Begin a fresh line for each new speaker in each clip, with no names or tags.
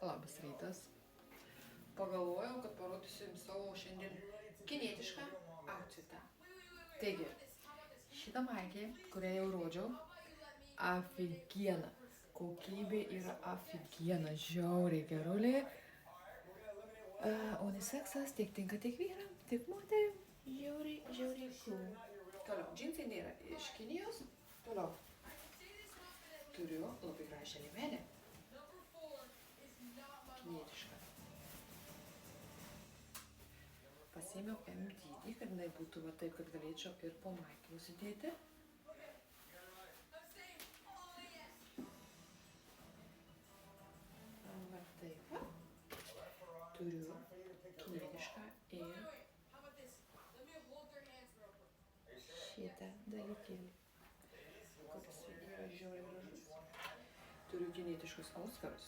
Labas rytas. Pagalvojau, kad parodysiu jums savo šiandien kinietišką outfitą. Taigi, šitą maikę, kurią jau rodžiau, afigiena. Kokybė yra afigiena, žiauriai gerulė. Uniseksas tiek tinka tiek vyram, tiek moterim. Žiauriai cool. Toliau, džinsai nėra iš Kinijos. Toliau. Turiu labai gražią liemenę. Kinietišką. Pasiėmiau M dydį, kad jinai būtų va taip, kad galėčiau ir po maikę užsidėti. Va taip va. Turiu kinietišką ir šitą dalykėlį, kuris yra žiauriai gražus. Turiu kinietiškus auskarus,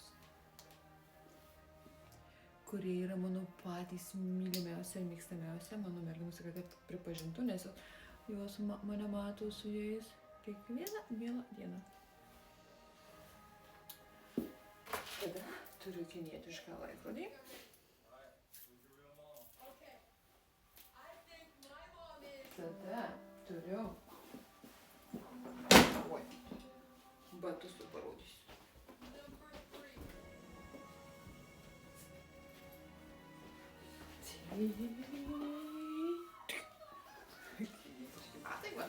kurie yra mano patys mylimiausia ir mėgstamiausia. Mano merginos sakė, kad pripažintų, nes jos mane mato su jais kiekvieną mielą dieną. Tada turiu kinietišką laikrodį. Tada turiu batus parodysiu. Batai va.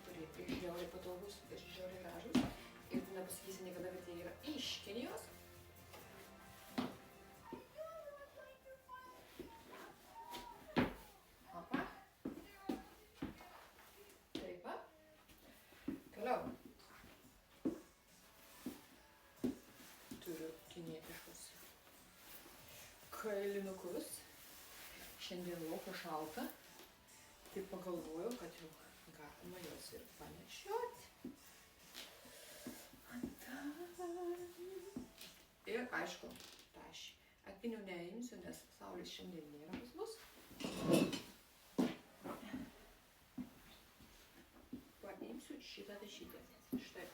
Kurie žiauriai patogus ir žiauriai gražus. Ir tu nepasakysi niekada, kad jie yra iš Kinijos. Opa. Taip va. Toliau. Turiu kinietiškus kailinukus. Šiandien lauko šalta. Tai pagalvojau, kad jau galima juos ir panešioti. Ir aišku, aš akinių neimsiu, nes saulės šiandien nėra pas mus. Paimsiu šitą tašytę. Štai.